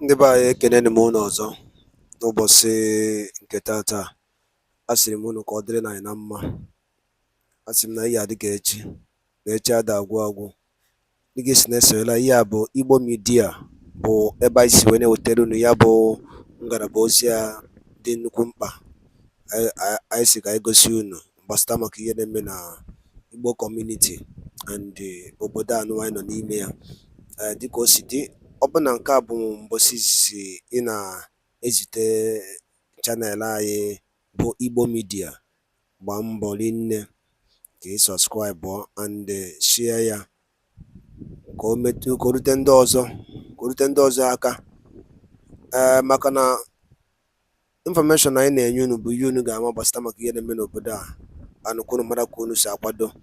Ndị be anyị ekeneni m unu ọzọ n'ụbọchị nke taata. Asịrị m unu ka ọ dịrị anyị na mma. Asị m na ihe adị ka echi na echi ada agwụ agwụ. Ndị ga-esi na-esonyela ihe a bụ Igbo Media, bụ ebe anyị si wee na-ewetara unu ya bụ ngalaba ozi a dị nnukwu mkpa. Anyị si ka anyị gosi unu gbasata maka ihe na-eme na Igbo community and obodo anụ anyị nọ n'ime ya. Dịka o si dị, ọ bụ na nke a bụ mbọsị izizi ị na-ezite chanel anyị bụ Igbo Media, gbaa mbọ rinne ka ị sọskraịbụ and share ya ka o rute ndị ọzọ aka. Maka na infọmeshọn anyị na-enye unu bụ ihe unu ga-ama gbasata maka ihe na-eme n'obodo a, anụkwunu mara ka unu si akwado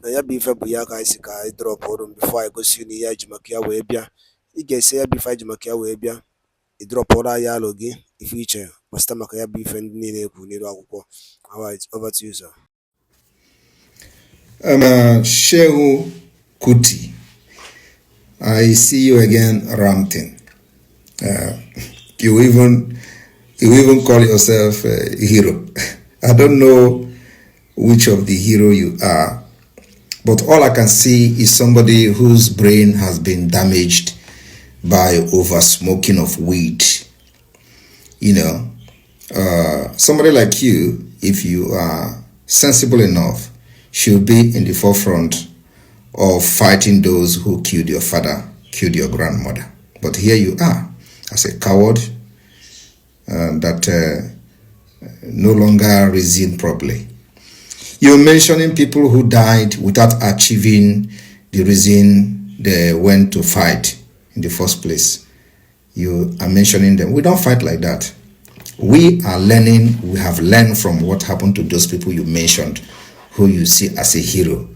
na ya bụ ife bụ ya ka anyị si ka anyị drọpụ ọrụ bifo anyị gosi unu ihe anyị ji maka ya wee bịa. Ị ga-esi ya bụ ife anyị ji maka ya wee bịa, ị drọpụrụ anyị alụ gị ife iche gbasata maka ya bụ ife ndị niile ekwu n'iru akwụkwọ. Alright, over to you, sir. Seun Kuti, I see you again ranting. You even call yourself a hero. I don't know which of the hero you are, but all I can see is somebody whose brain has been damaged by over smoking of weed. Somebody like you, if you are sensible enough, should be in the forefront of fighting those who killed your father, killed your grandmother. But here you are, as a coward that no longer reasoned properly. You're mentioning people who died without achieving the reason they went to fight in the first place. You are mentioning them. We don't fight like that. We are learning, we have learned from what happened to those people you mentioned, who you see as a hero,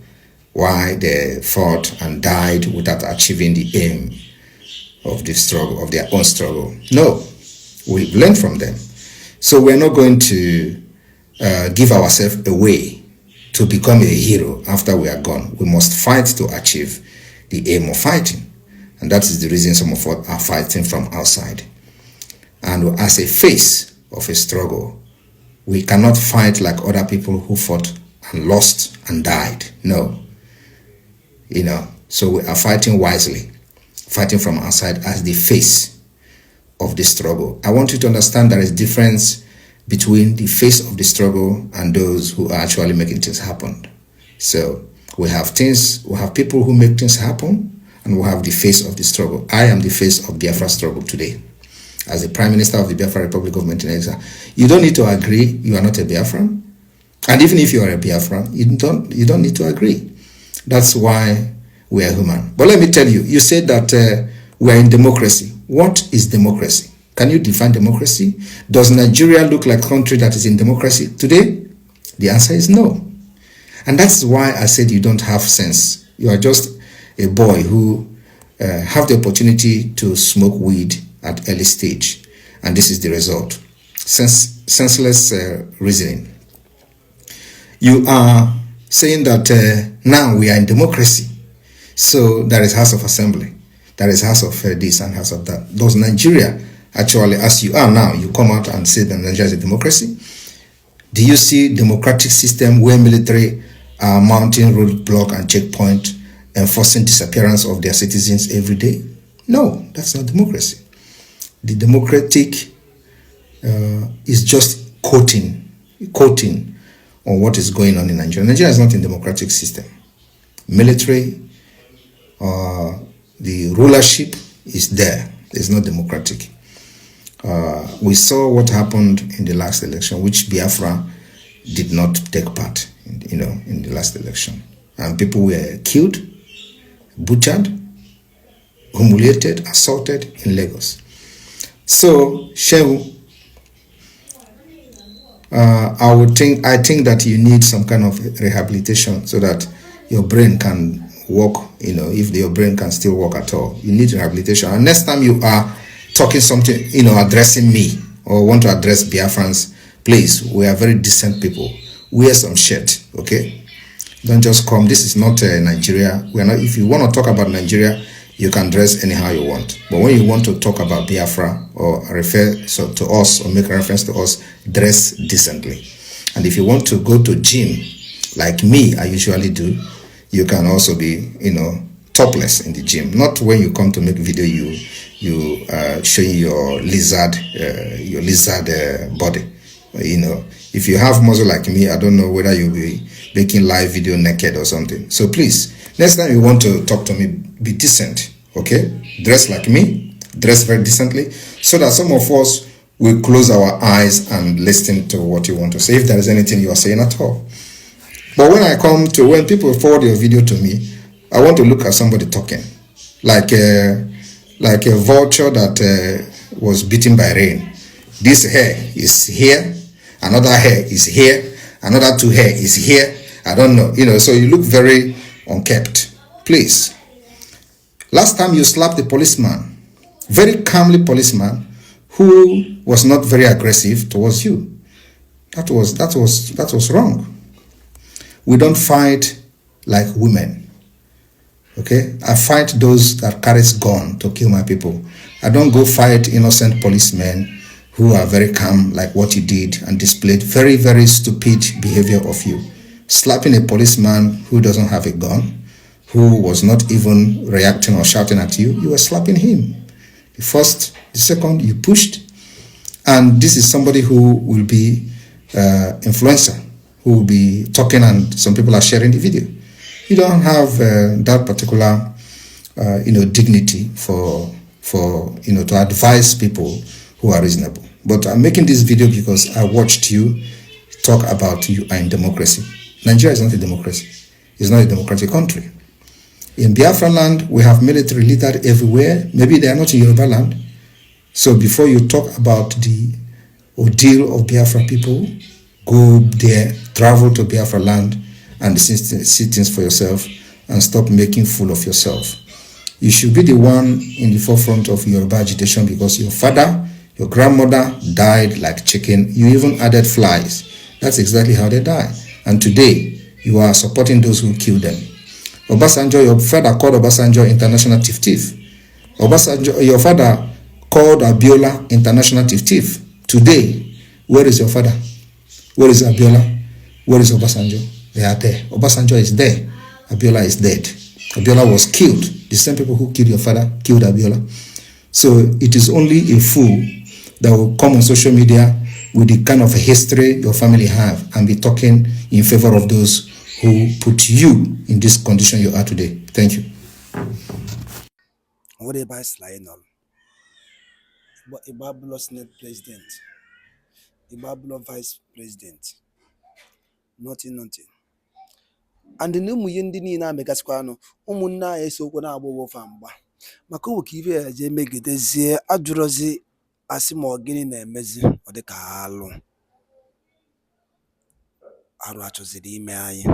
why they fought and died without achieving the aim of the struggle, of their own struggle. No, we've learned from them. So we're not going to give ourselves away to become a hero after we are gone. We must fight to achieve the aim of fighting. And that is the reason some of us are fighting from outside. And as a face of a struggle, we cannot fight like other people who fought and lost and died. No. So we are fighting wisely, fighting from outside as the face of the struggle. I want you to understand there is difference between the face of the struggle and those who are actually making things happen. So we have people who make things happen, and we have the face of the struggle. I am the face of Biafra struggle today, as the Prime Minister of the Biafra Republic of Montenegro. You don't need to agree. You are not a Biafran. And even if you are a Biafran, you don't need to agree. That's why we are human. But let me tell you, you said that we are in democracy. What is democracy? Can you define democracy? Does Nigeria look like a country that is in democracy today? The answer is no. And that's why I said you don't have sense. You are just a boy who have the opportunity to smoke weed at early stage. And this is the result. Senseless reasoning. You are saying that now we are in democracy. So there is House of Assembly. There is House of this and House of that. Does Nigeria actually, as you are now, you come out and say that Nigeria is a democracy? Do you see democratic system where military are mounting roadblock and checkpoint, enforcing disappearance of their citizens every day? No, that's not democracy. The democratic is just quoting on what is going on in Nigeria. Nigeria is not a democratic system. Military, the rulership is there. It's not democratic. We saw what happened in the last election, which Biafra did not take part in the last election. And people were killed, butchered, humiliated, assaulted in Lagos. So, Shehu, I think that you need some kind of rehabilitation so that your brain can work, if your brain can still work at all. You need rehabilitation. And next time you are talking something, addressing me or want to address Biafrans, please, we are very decent people. Wear some shirt, okay? Don't just come. This is not Nigeria. We are not. If you want to talk about Nigeria, You can dress anyhow you want. But when you want to talk about Biafra or refer to us or make reference to us, dress decently. And if you want to go to gym, like me, I usually do, you can also be, topless in the gym. Not when you come to make video, you showing your lizard body. If you have muscle like me, I don't know whether you'll be making live video naked or something. So please, next time you want to talk to me, be decent, okay? Dress like me, dress very decently, so that some of us will close our eyes and listen to what you want to say, if there is anything you are saying at all. But when people forward your video to me, I want to look at somebody talking, like a vulture that was beaten by rain. This hair is here, another hair is here, another two hair is here. I don't know, so you look very unkept. Please. Last time you slapped a policeman, very calmly policeman, who was not very aggressive towards you. That was wrong. We don't fight like women. Okay? I fight those that carries gun to kill my people. I don't go fight innocent policemen who are very calm, like what you did, and displayed very, very stupid behavior of you. Slapping a policeman who doesn't have a gun, who was not even reacting or shouting at you, you were slapping him. The first, the second, you pushed. And this is somebody who will be influencer, who will be talking, and some people are sharing the video. You don't have that particular, dignity for to advise people who are reasonable. But I'm making this video because I watched you talk about you are in democracy. Nigeria is not a democracy. It's not a democratic country. In Biafra land, we have military leaders everywhere. Maybe they are not in Yoruba land. So before you talk about the ordeal of Biafra people, go there, travel to Biafra land, and see things for yourself, and stop making fool of yourself. You should be the one in the forefront of Yoruba agitation, because your father, your grandmother died like chicken. You even added flies. That's exactly how they died. And today, you are supporting those who killed them. Obasanjo, your father called Obasanjo international thief. Obasanjo, your father called Abiola international thief. Today, where is your father? Where is Abiola? Where is Obasanjo? They are there. Obasanjo is there. Abiola is dead. Abiola was killed. The same people who killed your father killed Abiola. So it is only a fool that will come on social media with the kind of history your family have and be talking in favor of those who put you in this condition you are today. Thank you. What about Slainol? Ibablo Senate President, Ibablo Vice President, nothing. And the new Yindi na Megasquano, Umuna is so gonna above Famba. Mako Kivi, they make it as Adrozi Asimo Guinea Mezi or the Carlo. Aratos the May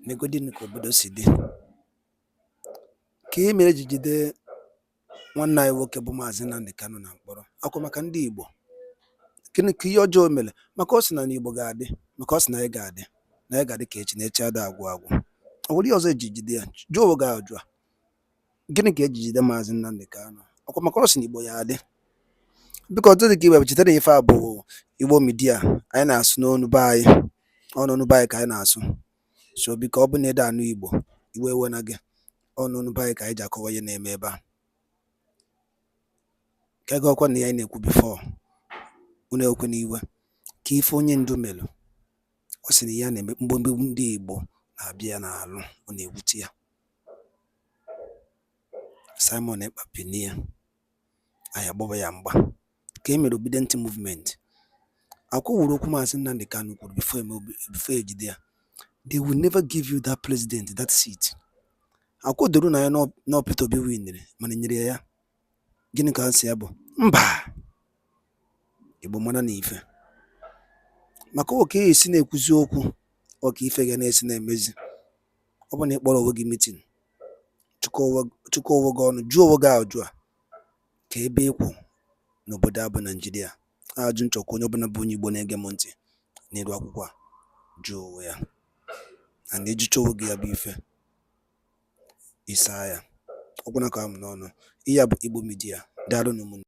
Negodin Kobudo City. Came de one night woke a boomazin and the cannon and boro. Akomakandi Igbo. Can you Joe Miller? Macosin and Igbo Gadi, Macos Naigadi, Naigadi Cage, nature da guagu. I will also jiji there. Joe Gaudra. Gonna get the mazin and the cano. Akomacosin Igbo Yadi. Because the give up to the fabo, Igbo media, I ask no buy, or no buy Kainasu. So be carbonate and Igbo, Iwe when again, or no buy Kaija cover your name ever. Kago kwa ni ene ku before une okuniwe ka ife onye ndu melu o si na ya na mgbombe ndị Igbo na-abịa n'alụ ọ na-ewute ya. Simon Ekpa pinia aya gbaba ya mgba ka e mere obedient movement akwụwụrụ okwu Maazị Nnamdi Kanu kwuru before ejide ya. They will never give you that president, that seat. Akwụdoro na ya na Peter Obi winere mana nyere ya. Gịnị ka asị ya bụ mba Igbo mana na ife maka oke esi na-ekwuzi okwu ọka ife ga na-esi na-emezi ọ bụ na ịkpọrọ onwe gị meeting chụkọ onwe gị ọnụ jụọ onwe gị ajụ a ka ebe ịkwụ n'obodo a bụ Naijiria. Ajụ nchọkwa onye ọbụla bụ onye Igbo na-ege m ntị n'elu akwụkwọ a jụọ onwe ya na na-ejicha onwe gị ya bụ ife isaa ya ọkwụna ka m n'ọnụ. Ihe a bụ Igbo Media. Daalụ ụmụnne.